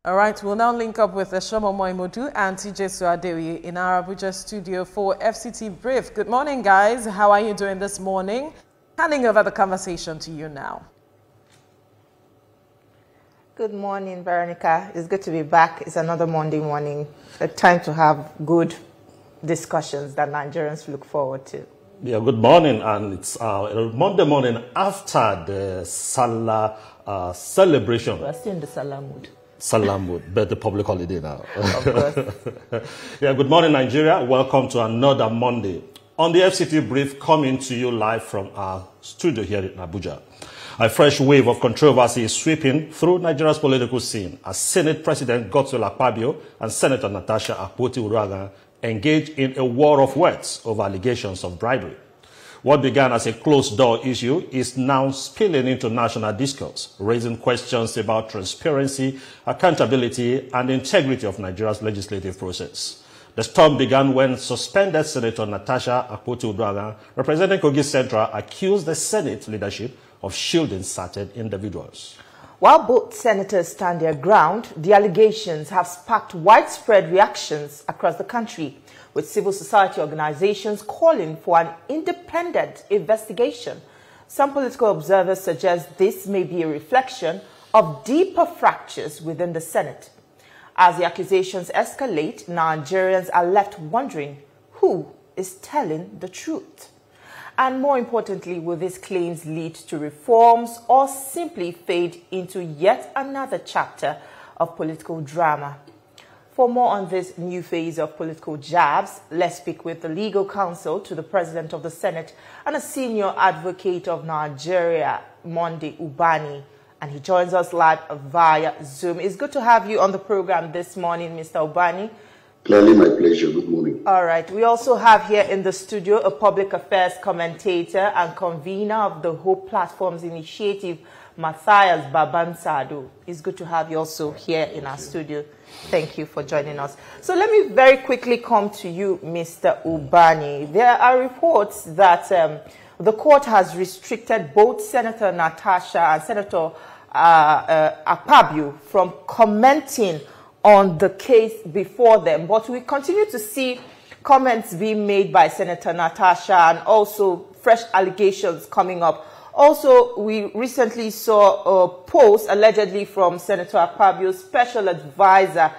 All right, we'll now link up with Shomo Moimodu and TJ Suadewi in our Abuja studio for FCT Brief. Good morning, guys. How are you doing this morning? Handing over the conversation to you now. Good morning, Veronica. It's good to be back. It's another Monday morning. A time to have good discussions that Nigerians look forward to. Yeah, good morning. And it's Monday morning after the Salah celebration. We're still in the Salah mood. Salah mood, but the public holiday now. Of course. Yeah, good morning, Nigeria. Welcome to another Monday on the FCT Brief, coming to you live from our studio here in Abuja. A fresh wave of controversy is sweeping through Nigeria's political scene as Senate President Akpabio and Senator Natasha engage in a war of words over allegations of bribery. What began as a closed-door issue is now spilling into national discourse, raising questions about transparency, accountability, and integrity of Nigeria's legislative process. The storm began when suspended Senator Natasha representing Kogi Central, accused the Senate leadership of shielding certain individuals. While both senators stand their ground, the allegations have sparked widespread reactions across the country, with civil society organizations calling for an independent investigation. Some political observers suggest this may be a reflection of deeper fractures within the Senate. As the accusations escalate, Nigerians are left wondering who is telling the truth. And more importantly, will these claims lead to reforms or simply fade into yet another chapter of political drama? For more on this new phase of political jabs, let's speak with the legal counsel to the President of the Senate and a senior advocate of Nigeria, Monday Ubani. And he joins us live via Zoom. It's good to have you on the program this morning, Mr. Ubani. Clearly my pleasure. Good morning. All right. We also have here in the studio a public affairs commentator and convener of the Hope Platforms Initiative, Matthias Babansado. It's good to have you also here in our studio. Thank you for joining us. So let me very quickly come to you, Mr. Ubani. There are reports that the court has restricted both Senator Natasha and Senator Akpabio from commenting on the case before them. But we continue to see comments being made by Senator Natasha and also fresh allegations coming up. Also, we recently saw a post allegedly from Senator Akpabio's special advisor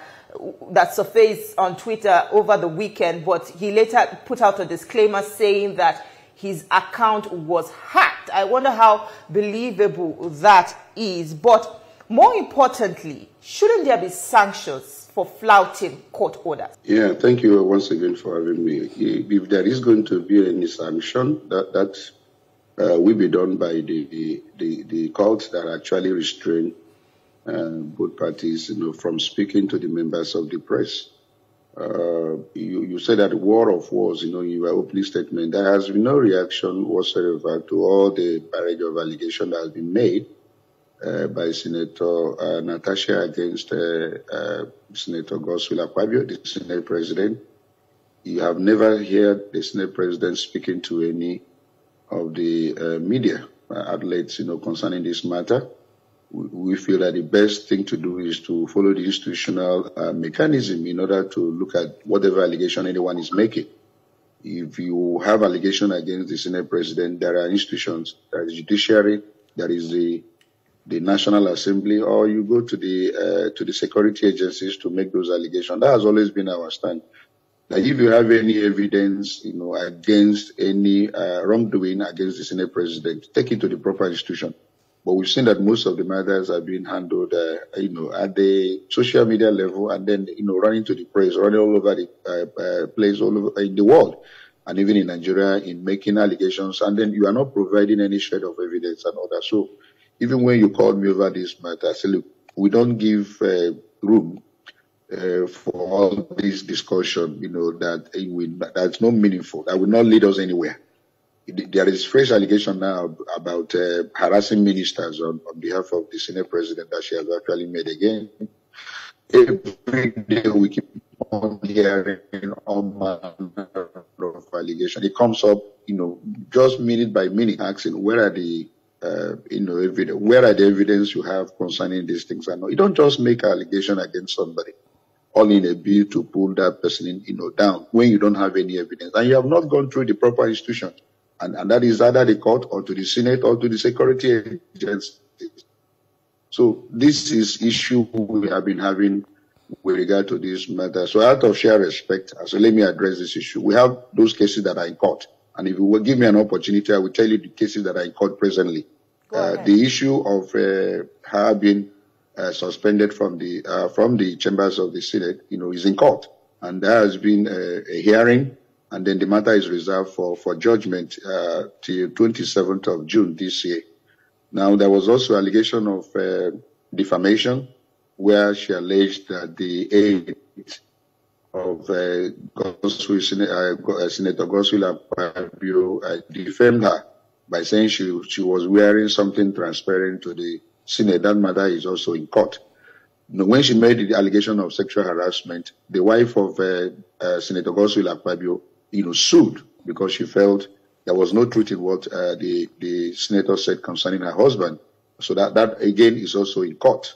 that surfaced on Twitter over the weekend, but he later put out a disclaimer saying that his account was hacked. I wonder how believable that is. But more importantly, shouldn't there be sanctions for flouting court orders? Yeah, thank you once again for having me. If there is going to be any sanction, that will be done by the courts that actually restrain both parties, from speaking to the members of the press. You said that war of words, in your opening statement. There has been no reaction whatsoever to all the barrage of allegations that has been made by Senator Natasha against Senator Akpabio, the Senate President. You have never heard the Senate President speaking to any of the media outlets, concerning this matter. We feel that the best thing to do is to follow the institutional mechanism in order to look at whatever allegation anyone is making. If you have allegation against the Senate President, there are institutions, there is judiciary, there is the National Assembly, or you go to the security agencies to make those allegations. That has always been our stand. That if you have any evidence, against any wrongdoing against the Senate President, take it to the proper institution. But we've seen that most of the matters are being handled, at the social media level, and then, running to the press, running all over the place, all over in the world, and even in Nigeria, in making allegations, and then you are not providing any shred of evidence and all that. So even when you called me over this matter, I said, look, we don't give room for all this discussion, that's not meaningful, that will not lead us anywhere. There is fresh allegation now about harassing ministers on behalf of the Senate President that she has actually made again. Every day we keep on hearing all manner of allegation. It comes up, just minute by minute, asking where are the where are the evidence you have concerning these things? And you don't just make an allegation against somebody, all in a bid to pull that person, down when you don't have any evidence and you have not gone through the proper institution, and that is either the court or to the Senate or to the security agencies. So this is issue we have been having with regard to this matter. So out of sheer respect, so let me address this issue. We have those cases that are in court, and if you will give me an opportunity, I will tell you the cases that are in court presently. The issue of her being suspended from the chambers of the Senate, is in court, and there has been a hearing, and then the matter is reserved for judgment till 27th of June this year. Now, there was also allegation of defamation, where she alleged that the aide of Senator Godswill Akpabio defamed her by saying she was wearing something transparent to the Senate. That matter is also in court. When she made the allegation of sexual harassment, the wife of Senator Godswill Akpabio, sued because she felt there was no truth in what the senator said concerning her husband. So that again is also in court.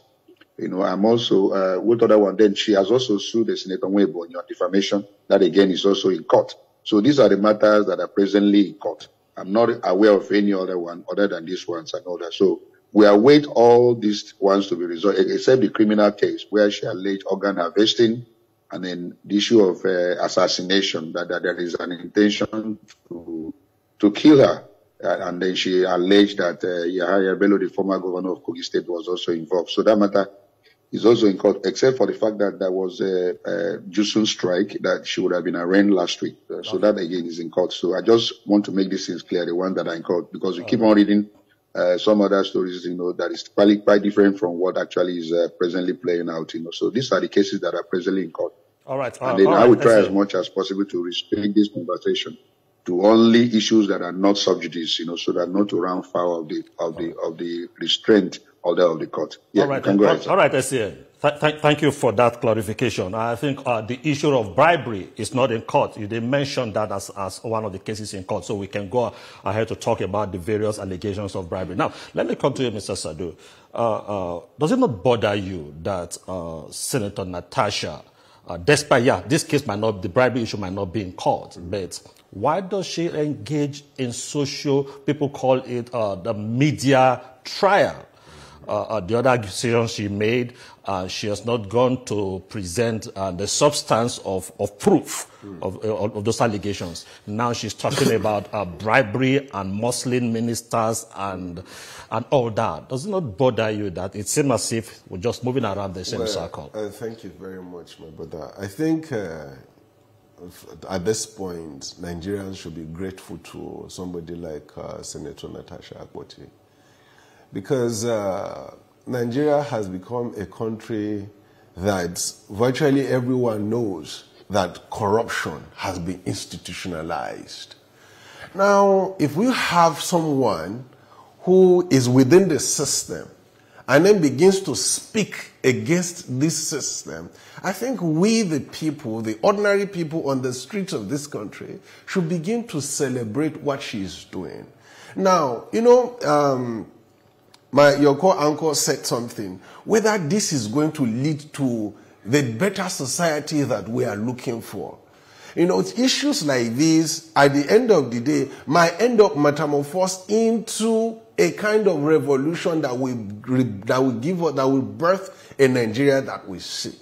I'm also, what other one? Then she has also sued the Senator Nwebo on defamation. That again is also in court. So these are the matters that are presently in court. I'm not aware of any other one other than these ones and others. So we await all these ones to be resolved, except the criminal case where she alleged organ harvesting, and then the issue of assassination, that there is an intention to kill her. And then she alleged that Yahaya Bello, the former governor of Kogi State, was also involved. So that matter is also in court, except for the fact that there was a Jusun strike that she would have been arraigned last week. So that again is in court. So I just want to make these things clear, the one that are in court, because we keep on reading some other stories, that is quite different from what actually is presently playing out, So these are the cases that are presently in court. All right. And then I will try as much as possible to restrict this conversation to only issues that are not sub judice, so that not to run foul of the restraint order of the court. Yeah, all right. Can go ahead, all right, SCA. Thank you for that clarification. I think the issue of bribery is not in court. You did mention that as one of the cases in court, so we can go ahead to talk about the various allegations of bribery. Now, let me come to you, Mr. Sadu. Does it not bother you that Senator Natasha, despite, this case the bribery issue might not be in court, but why does she engage in people call it the media trial? The other accusation she made, she has not gone to present the substance of proof of those allegations. Now she's talking about bribery and Muslim ministers and all that. Does it not bother you that it seems as if we're just moving around the same circle? Thank you very much, my brother. I think at this point, Nigerians should be grateful to somebody like Senator Natasha Akpabio, because Nigeria has become a country that virtually everyone knows that corruption has been institutionalized. Now, if we have someone who is within the system and then begins to speak against this system, I think we, the people, the ordinary people on the streets of this country, should begin to celebrate what she is doing. Now, your co-anchor said something, whether this is going to lead to the better society that we are looking for. Issues like this, at the end of the day, might end up metamorphosed into a kind of revolution that will birth a Nigeria that we seek.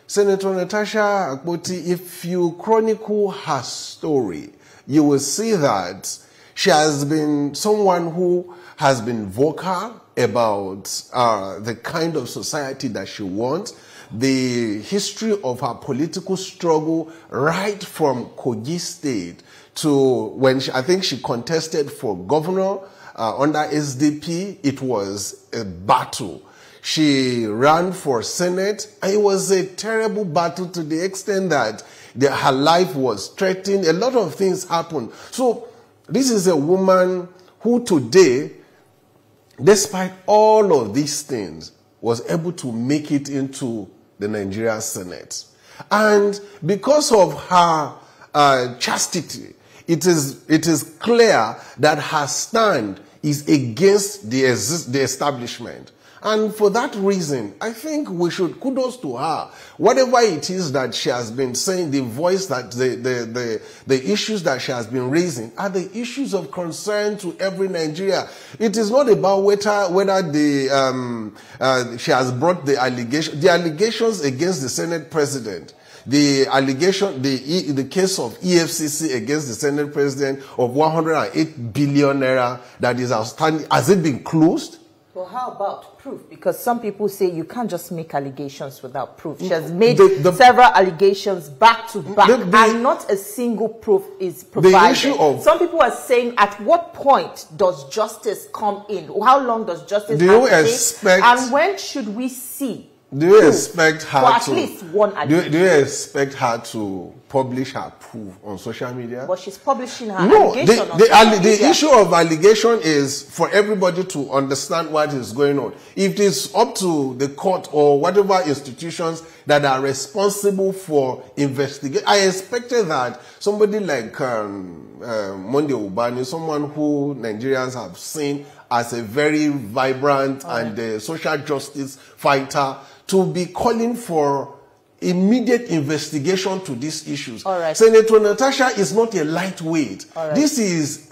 Senator Natasha Akpabio, if you chronicle her story, you will see that she has been someone who has been vocal about the kind of society that she wants, the history of her political struggle right from Kogi State to when I think she contested for governor under SDP. It was a battle. She ran for Senate, and it was a terrible battle to the extent that her life was threatened. A lot of things happened. So this is a woman who today, despite all of these things, was able to make it into the Nigerian Senate. And because of her chastity, it is clear that her stand is against the establishment. And for that reason, I think we should kudos to her. Whatever it is that she has been saying, the voice that the issues that she has been raising are the issues of concern to every Nigeria. It is not about whether she has brought the allegations against the Senate President. The allegation, the case of EFCC against the Senate President of 108 billion naira that is outstanding, has it been closed? Well, how about proof? Because some people say you can't just make allegations without proof. She has made several allegations back to back, and not a single proof is provided. Some people are saying, at what point does justice come in? How long does justice take? And when should we see? Do you expect her for at least one allegation? Do you expect her to publish her proof on social media? But she's publishing her allegation on social media. The issue of allegation is for everybody to understand what is going on. If it is up to the court or whatever institutions that are responsible for investigation, I expected that somebody like Monday Ubani, someone who Nigerians have seen as a very vibrant and social justice fighter, to be calling for immediate investigation to these issues. Senator Natasha is not a lightweight. This is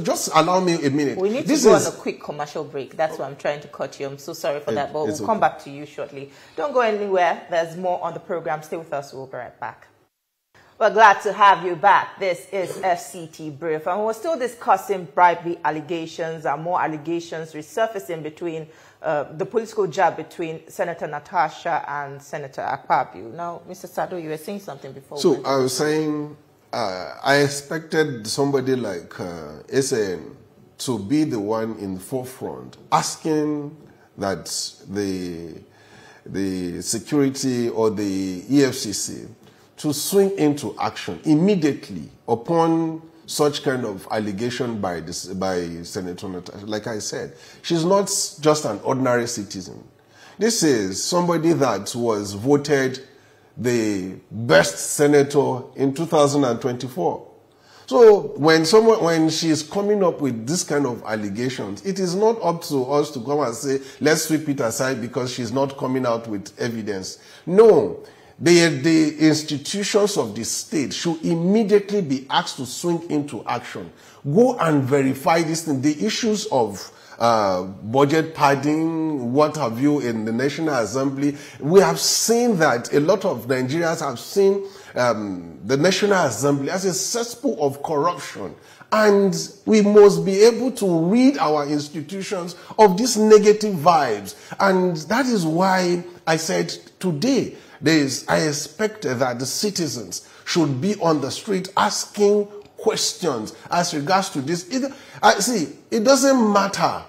just allow me a minute. We need to go on a quick commercial break. That's why I'm trying to cut you. I'm so sorry for that, but we'll come back to you shortly. Don't go anywhere. There's more on the program. Stay with us. We'll be right back. We're glad to have you back. This is FCT Brief, and we're still discussing bribery allegations and more allegations resurfacing between the political jab between Senator Natasha and Senator Akpabio. Now, Mr. Sado, you were saying something before. So I was saying I expected somebody like SAN to be the one in the forefront, asking that the security or the EFCC to swing into action immediately upon such kind of allegation by Senator Natasha. Like I said, she's not just an ordinary citizen. This is somebody that was voted the best senator in 2024. So when she's coming up with this kind of allegations, it is not up to us to come and say, let's sweep it aside because she's not coming out with evidence. No. The institutions of the state should immediately be asked to swing into action. Go and verify this thing. The issues of budget padding, what have you, in the National Assembly. We have seen that a lot of Nigerians have seen the National Assembly as a cesspool of corruption. And we must be able to rid our institutions of these negative vibes. And that is why I said today, I expect that the citizens should be on the street asking questions as regards to this. It doesn't matter.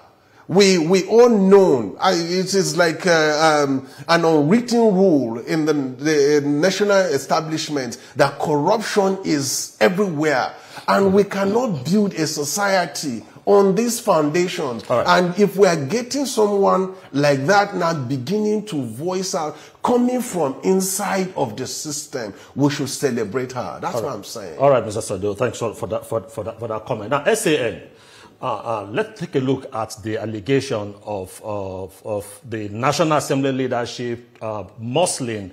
We all know, it is like an unwritten rule in the national establishment that corruption is everywhere. And we cannot build a society on these foundations. And if we are getting someone like that now beginning to voice out, coming from inside of the system, we should celebrate her. That's what I'm saying. All right, Mr. Sado, thanks for that comment. Now, SAN, let's take a look at the allegation of the National Assembly leadership muscling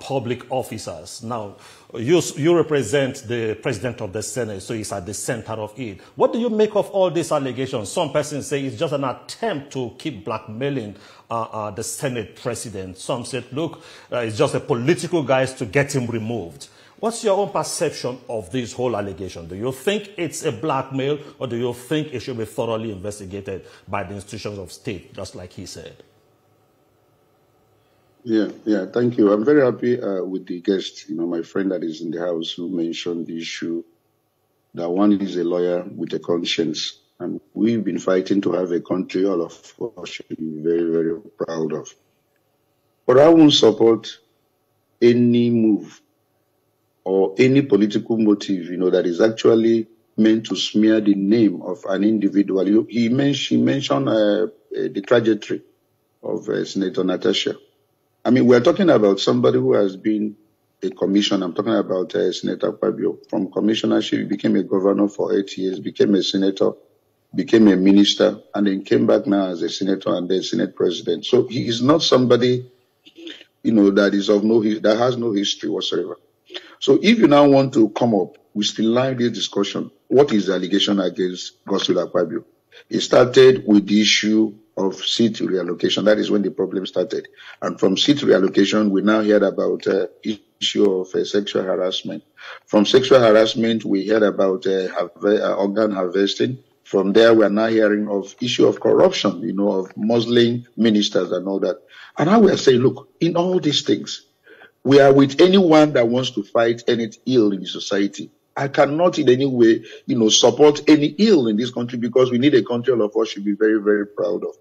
public officers. Now, you represent the President of the Senate, so he's at the center of it. What do you make of all these allegations? Some persons say it's just an attempt to keep blackmailing the Senate President. Some said, look, it's just a political guise to get him removed. What's your own perception of this whole allegation? Do you think it's a blackmail, or do you think it should be thoroughly investigated by the institutions of state, just like he said? Yeah, thank you. I'm very happy with the guest, my friend that is in the house, who mentioned the issue that one is a lawyer with a conscience. And we've been fighting to have a country all of us should be very, very proud of. But I won't support any move or any political motive, that is actually meant to smear the name of an individual. He mentioned the trajectory of Senator Natasha. I mean, we're talking about somebody who has been a commissioner. I'm talking about Senator Akpabio. From commissionership, he became a governor for 8 years, became a senator, became a minister, and then came back now as a senator and then Senate president. So he is not somebody, that is that has no history whatsoever. So if you now want to come up, we still line this discussion. What is the allegation against Godswill Akpabio? It started with the issue of seat reallocation. That is when the problem started. And from seat reallocation, we now heard about issue of sexual harassment. From sexual harassment, we heard about organ harvesting. From there, we are now hearing of issue of corruption, of Muslim ministers and all that. And now we are saying, look, in all these things, we are with anyone that wants to fight any ill in the society. I cannot in any way, support any ill in this country, because we need a country all of us should be very, very proud of.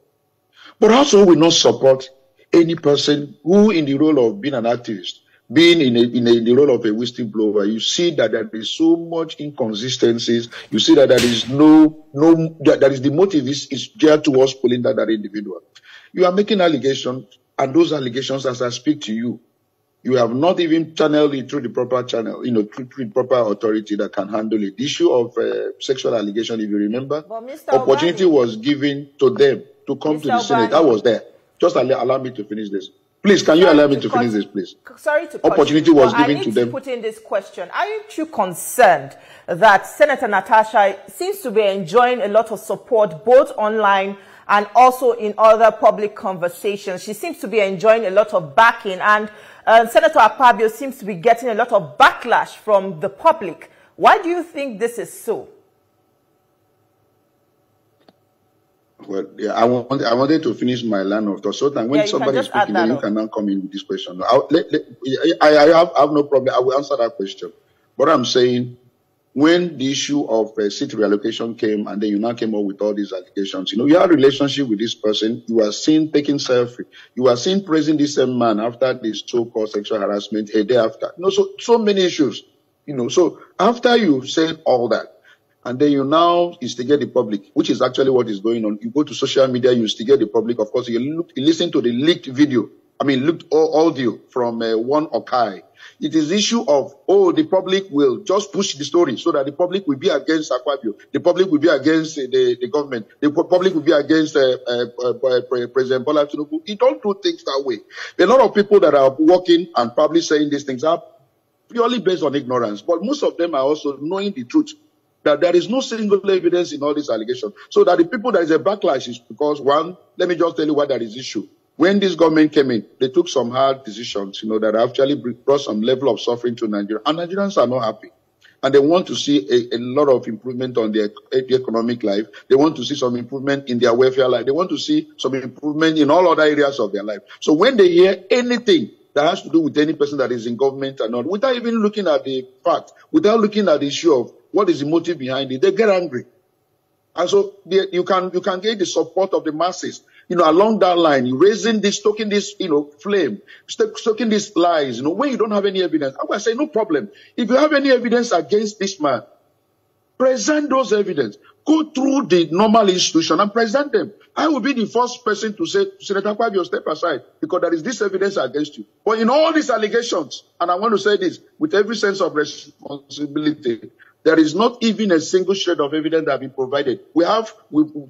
But also we not support any person who in the role of being an activist, being in the role of a whistleblower, you see that there is so much inconsistencies. You see that there is that is the motive is geared towards pulling that individual. You are making allegations, and those allegations, as I speak to you, you have not even channeled it through the proper channel, through the proper authority that can handle it. The issue of sexual allegation, if you remember, opportunity was given to them to come to the Senate. I was there. Just allow me to finish this. Please, can you allow me to finish this, please? Sorry to opportunity was given to them. I need to put in this question. Aren't you concerned that Senator Natasha seems to be enjoying a lot of support both online and also in other public conversations? She seems to be enjoying a lot of backing, and Senator Akpabio seems to be getting a lot of backlash from the public. Why do you think this is so? Well, yeah, I wanted to finish my line of thought. So that when somebody is speaking, then you can now come in with this question. I have no problem. I will answer that question. But I'm saying, when the issue of seat reallocation came, and then you now came up with all these allegations, you had a relationship with this person. You are seen taking selfie. You are seen praising this same man after this so-called sexual harassment a day after. So many issues. So after you said all that, and then you now instigate the public, which is actually what is going on. You go to social media, you instigate the public. Of course, you listen to the leaked audio from one Okai. It is issue of, the public will just push the story so that the public will be against Akpabio. The public will be against the government. The public will be against President Bola Tinubu. You don't do things that way. A lot of people that are working and probably saying these things are purely based on ignorance. But most of them are also knowing the truth, that there is no single evidence in all these allegations. So that the people that is a backlash is because, one, let me just tell you why there is issue. When this government came in, they took some hard decisions, that actually brought some level of suffering to Nigeria. And Nigerians are not happy. And they want to see a lot of improvement on their economic life. They want to see some improvement in their welfare life. They want to see some improvement in all other areas of their life. So when they hear anything that has to do with any person that is in government or not, without even looking at the fact, without looking at the issue of what is the motive behind it, they get angry. And so you can get the support of the masses, along that line, raising this, stoking this, flame, stoking these lies, when you don't have any evidence. I will say, no problem. If you have any evidence against this man, present those evidence. Go through the normal institution and present them. I will be the first person to say, Senator Akpabio, step aside, because there is this evidence against you. But in all these allegations, and I want to say this with every sense of responsibility, there is not even a single shred of evidence that has been provided.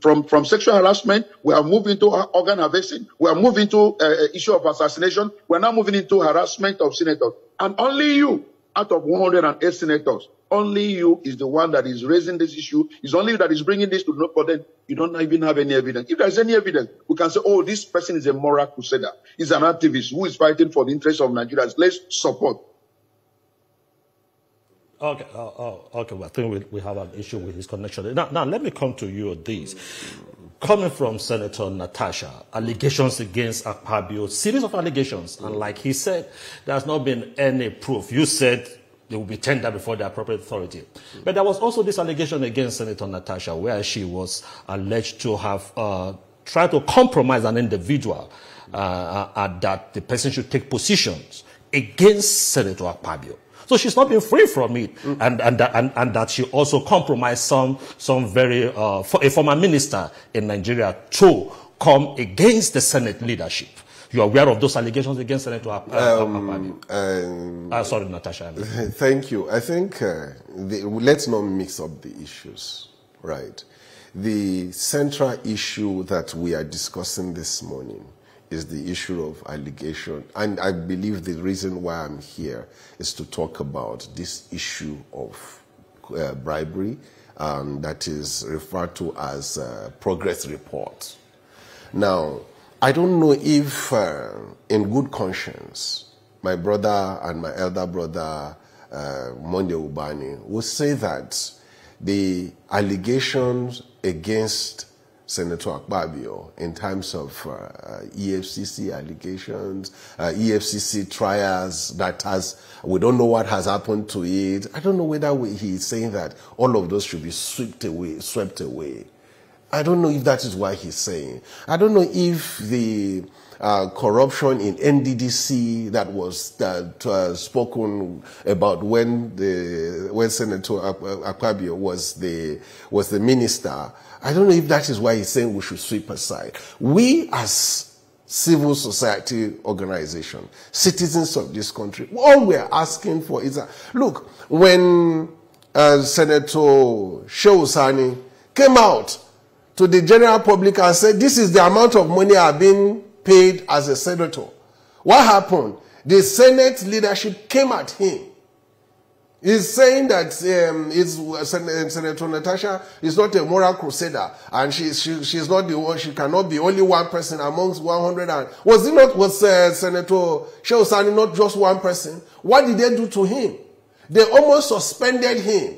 From sexual harassment, we have moved into organ harvesting, we have moved into issue of assassination, we are now moving into harassment of senators. And only you, out of 108 senators, only you is the one that is raising this issue, is only you that is bringing this to the but then you don't even have any evidence. If there is any evidence, we can say, this person is a moral crusader. He's an activist who is fighting for the interests of Nigerians. Let's support. Okay, well, I think we have an issue with his connection. Now, let me come to you on this. Coming from Senator Natasha, allegations against Akpabio, series of allegations, and like he said, there has not been any proof. You said they will be tendered before the appropriate authority. But there was also this allegation against Senator Natasha, where she was alleged to have tried to compromise an individual, that the person should take positions against Senator Akpabio. So she's not been free from it, and that she also compromised some very a former minister in Nigeria to come against the Senate leadership. You are aware of those allegations against Senator Akpabio? Sorry, Natasha. Thank you. I think let's not mix up the issues, right? the central issue that we are discussing this morning is the issue of allegation. And I believe the reason why I'm here is to talk about this issue of bribery that is referred to as progress report. Now, I don't know if in good conscience, my brother and my elder brother, Monde Ubani, will say that the allegations against Senator Akpabio in terms of EFCC allegations, EFCC trials that we don't know what has happened to it. I don't know whether he's saying that all of those should be swept away. I don't know if that is what he's saying. I don't know if the corruption in NDDC that was spoken about when Senator Akpabio was the minister. I don't know if that is why he's saying we should sweep aside. We as civil society organization, citizens of this country, all we're asking for is that, look, when Senator Shehu came out to the general public and said, this is the amount of money I've been paid as a senator. What happened? The Senate leadership came at him. He's saying that Senator Natasha is not a moral crusader, and she's not the one. She cannot be only one person amongst 100. And was Senator Shehu not just one person? What did they do to him? They almost suspended him.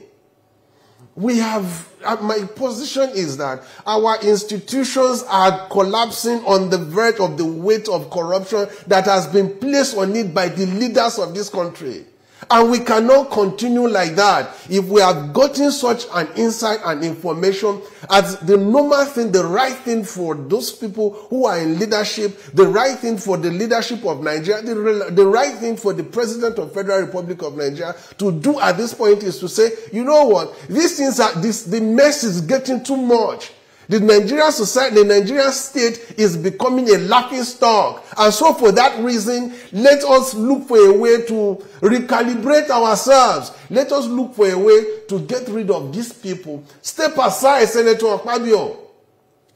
We have. My position is that our institutions are collapsing on the verge of the weight of corruption that has been placed on it by the leaders of this country. And we cannot continue like that. If we have gotten such an insight and information as the normal thing, the right thing for those people who are in leadership, the right thing for the leadership of Nigeria, the right thing for the President of Federal Republic of Nigeria to do at this point is to say, you know what, these things the mess is getting too much. The Nigerian society, the Nigerian state is becoming a laughing stock. And so for that reason, let us look for a way to recalibrate ourselves. Let us look for a way to get rid of these people. Step aside, Senator Akpabio.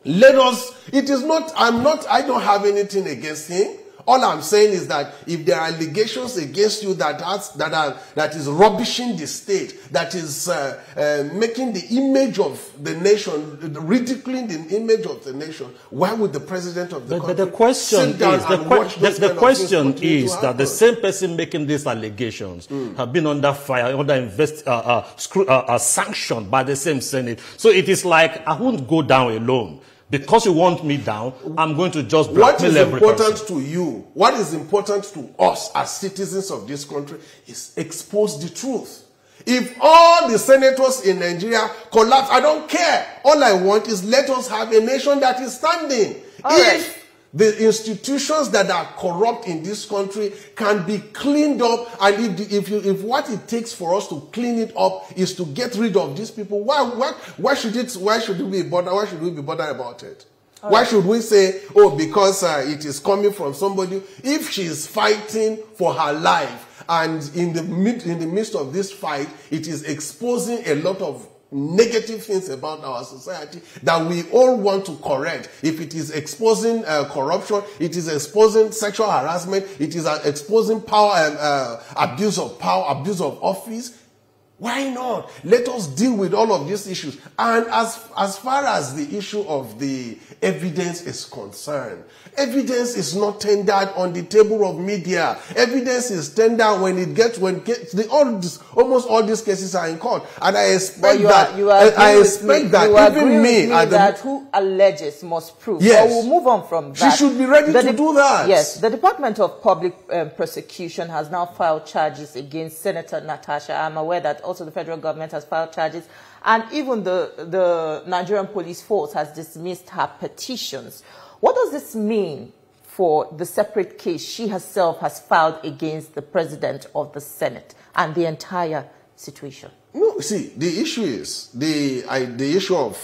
Let us, I don't have anything against him. All I'm saying is that if there are allegations against you that is rubbishing the state, that is making the image of the nation, ridiculing the image of the nation, why would the president of the country the question sit down and watch those the kind of question things is that the same person making these allegations have been under fire, under sanctioned by the same Senate. So it is like, I won't go down alone. Because you want me down, I'm going to just blackmail every person. What is important to you, what is important to us as citizens of this country is expose the truth. If all the senators in Nigeria collapse, I don't care. All I want is let us have a nation that is standing. If the institutions that are corrupt in this country can be cleaned up, and if what it takes for us to clean it up is to get rid of these people, why should we be bothered about it? Why should we say, oh, because it is coming from somebody? If she is fighting for her life, and in the midst of this fight, it is exposing a lot of negative things about our society that we all want to correct. If it is exposing corruption, it is exposing sexual harassment, it is exposing power, abuse of power, abuse of office, why not? Let us deal with all of these issues. And as far as the issue of the evidence is concerned, evidence is not tendered on the table of media. Evidence is tendered when almost all these cases are in court. And I expect that who alleges must prove. Yes. So we'll move on from that. She should be ready to do that. Yes. The Department of Public Prosecution has now filed charges against Senator Natasha. I'm aware that also the federal government has filed charges, and even the Nigerian police force has dismissed her petitions. What does this mean for the separate case she herself has filed against the president of the Senate and the entire situation? No, see, the issue is the issue of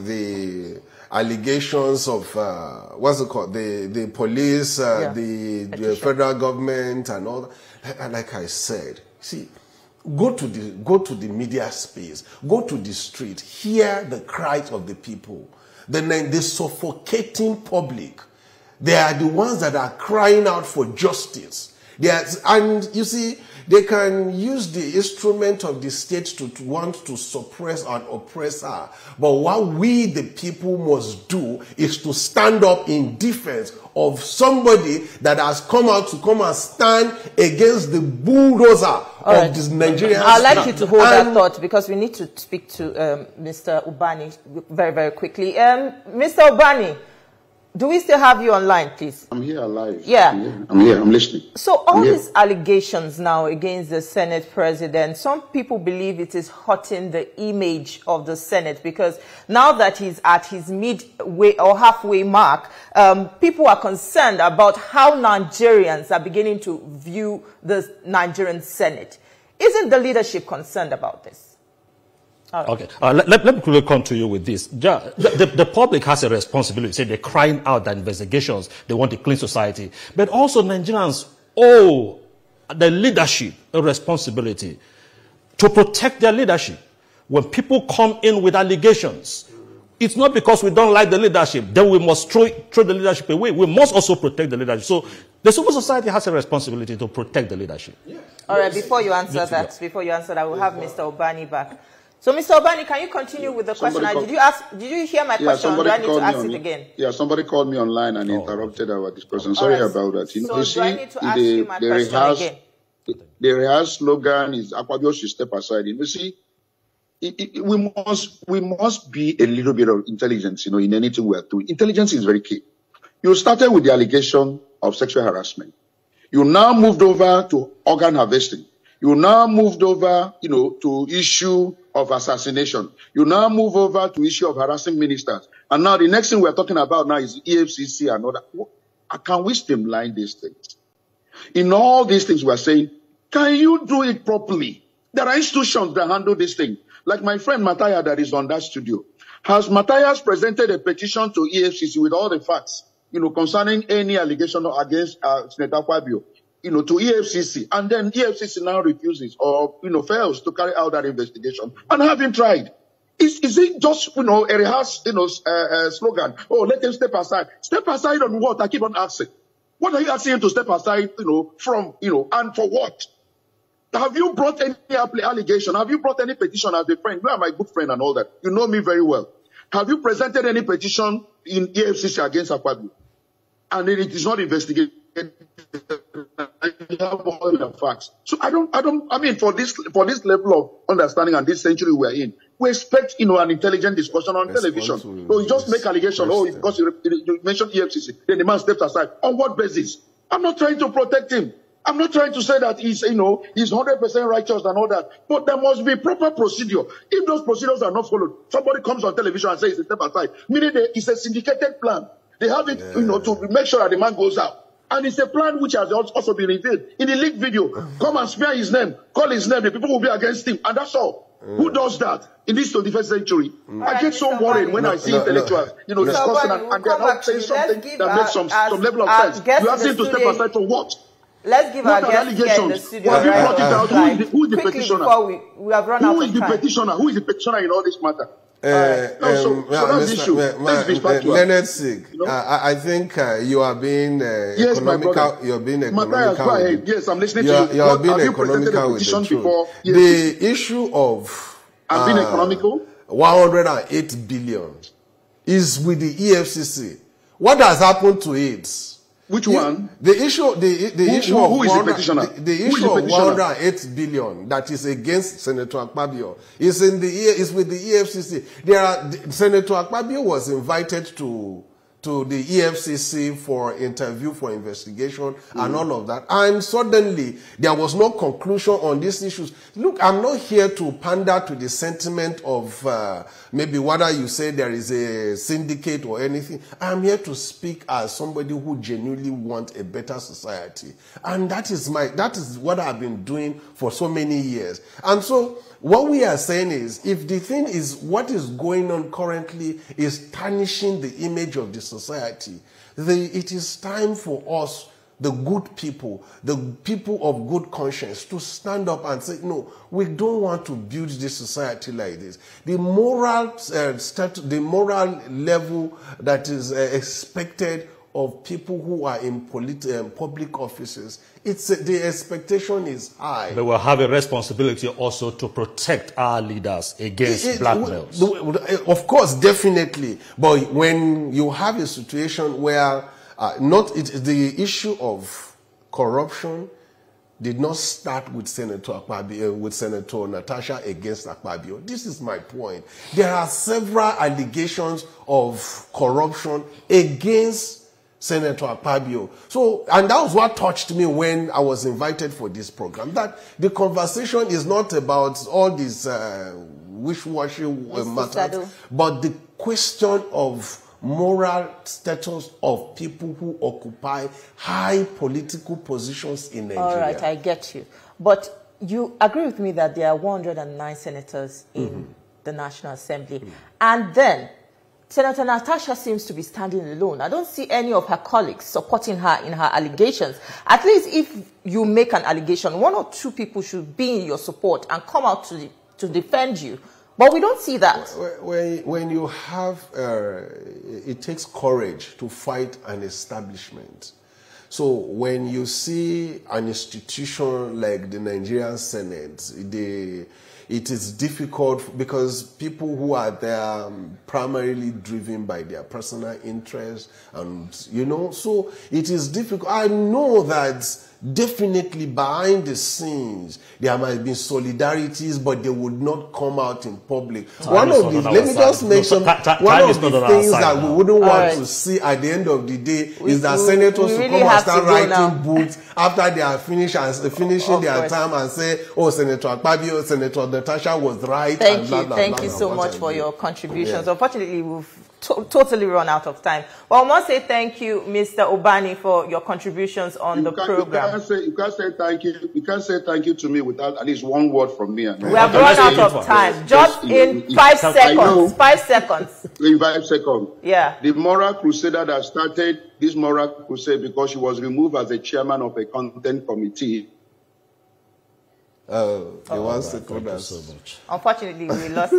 the allegations of what's it called, the police, the federal government, and all that. Like I said, see, go to the media space, go to the street, hear the cries of the people, the suffocating public. They are the ones that are crying out for justice. And you see, they can use the instrument of the state to want to suppress an oppressor. But what we, the people, must do is to stand up in defense of somebody that has come out to come and stand against the bulldozer of this Nigerian state. I'd like you to hold that thought because we need to speak to Mr. Ubani very, very quickly. Mr. Ubani, do we still have you online, please? I'm here alive. Yeah. I'm here. I'm listening. So all these allegations now against the Senate president, some people believe it is hurting the image of the Senate because now that he's at his midway or halfway mark, people are concerned about how Nigerians are beginning to view the Nigerian Senate. Isn't the leadership concerned about this? Right. Okay, let me quickly come to you with this. The public has a responsibility. Say they're crying out that investigations, they want a clean society. But also Nigerians owe the leadership a responsibility to protect their leadership. When people come in with allegations, it's not because we don't like the leadership, then we must throw the leadership away. We must also protect the leadership. So the civil society has a responsibility to protect the leadership. Yeah. All right, before you answer that, I will have Mr. Ubani back. So, Mr. Ubani, can you continue with the question? Did you hear my question? Or do I need to ask it again? Yeah, somebody called me online and interrupted our discussion. Sorry about that. So, do I need to ask you my question again? The rehearsed slogan is Akpabio should step aside. You see, we must be a little bit of intelligence, in anything we are doing. Intelligence is very key. You started with the allegation of sexual harassment. You now moved over to organ harvesting. You now moved over, to issue of assassination. You now move over to issue of harassing ministers. And now the next thing we're talking about now is EFCC and all that. Can we streamline these things? In all these things we're saying, can you do it properly? There are institutions that handle this thing. Like my friend Natasha that is on that studio. Has Natasha presented a petition to EFCC with all the facts, concerning any allegation against Senator Akpabio? To EFCC, and then EFCC now refuses or, fails to carry out that investigation and having tried. Is it just, a rehearsed, slogan? Oh, let him step aside. Step aside on what? I keep on asking. What are you asking him to step aside, from, and for what? Have you brought any allegation? Have you brought any petition as a friend? You are my good friend and all that. You know me very well. Have you presented any petition in EFCC against Akpabio? And it is not investigated. You have all the facts. So I mean, for this level of understanding and this century we're in, we expect, an intelligent discussion on television. So you just make allegations, because you mentioned EFCC, then the man steps aside. On what basis? I'm not trying to protect him. I'm not trying to say that he's 100% righteous and all that. But there must be proper procedure. If those procedures are not followed, somebody comes on television and says, step aside. Meaning it's a syndicated plan. They have it, to make sure that the man goes out. And it's a plan which has also been revealed in the leaked video. Come and smear his name, call his name, the people will be against him. And that's all. Who does that in this 21st century? I get so worried when I see intellectuals, discussing and they're not saying something that makes some level of sense. You ask him to step aside for what? Let's give our guests here in the studio. Have you brought it out? Who is the petitioner? We have run out of time. Who is the petitioner in all this matter? That's the issue. Leonard Sig, I think you are being economical. You're being economical. Go ahead. Yes, I'm listening to you. You're being economical with the truth. The issue of being economical, 108 billion is with the EFCC. What has happened to it? Which one? The issue of who is the petitioner? The issue of 108 billion that is against Senator Akpabio is with the EFCC. Senator Akpabio was invited to the EFCC for interview, for investigation, and all of that. And suddenly, there was no conclusion on these issues. Look, I'm not here to pander to the sentiment of maybe whether you say there is a syndicate or anything. I'm here to speak as somebody who genuinely wants a better society. And that is what I've been doing for so many years. And so, what we are saying is, if the thing is, what is going on currently is tarnishing the image of the society, it is time for us, the good people, the people of good conscience, to stand up and say, no, we don't want to build this society like this. The moral the moral level that is expected of people who are in public offices, the expectation is high. But we'll have a responsibility also to protect our leaders against blackmails. Of course, definitely. But when you have a situation where the issue of corruption did not start with Senator Akpabio, with Senator Natasha against Akpabio. This is my point. There are several allegations of corruption against Senator Akpabio. So, and that was what touched me when I was invited for this program, that the conversation is not about all these wish-washy matters, but the question of moral status of people who occupy high political positions in Nigeria. All right, I get you. But you agree with me that there are 109 senators in the National Assembly. And then Senator Natasha seems to be standing alone. I don't see any of her colleagues supporting her in her allegations. At least if you make an allegation, one or two people should be in your support and come out to defend you. But we don't see that. When you have, it takes courage to fight an establishment. So when you see an institution like the Nigerian Senate, it is difficult because people who are there primarily driven by their personal interests, and you know, so it is difficult. I know that definitely behind the scenes there might be solidarities, but they would not come out in public. One of the things that we wouldn't want to see at the end of the day is that senators will come and start writing books after they are finishing their term and say, oh, Senator Akpabio, Senator Natasha was right. Thank you so much for your contributions. Unfortunately, we've totally run out of time. Well, I must say thank you, Mr. Obani, for your contributions on the program. You can't say thank you. You can't say thank you to me without at least one word from me. We have run out of time. Just in 5 seconds. 5 seconds. In 5 seconds. Yeah. The moral crusader that started this moral crusade because she was removed as a chairman of a content committee. Unfortunately, we lost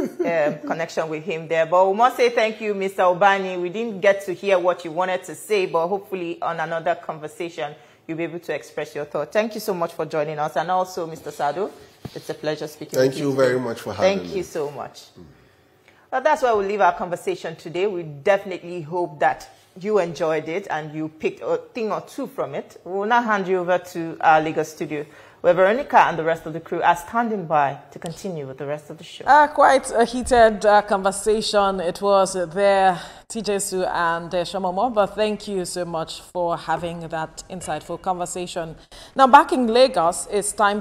connection with him there. But we must say thank you, Mr. Obani. We didn't get to hear what you wanted to say, but hopefully on another conversation, you'll be able to express your thought. Thank you so much for joining us. And also, Mr. Sado, it's a pleasure speaking with you. Thank you very much for having me. Thank you so much. Well, that's where we'll leave our conversation today. We definitely hope that you enjoyed it and you picked a thing or two from it. We'll now hand you over to our Lagos studio, where Veronica and the rest of the crew are standing by to continue with the rest of the show. Quite a heated conversation. It was there, TJ and Shomomo, but thank you so much for having that insightful conversation. Now, back in Lagos, it's time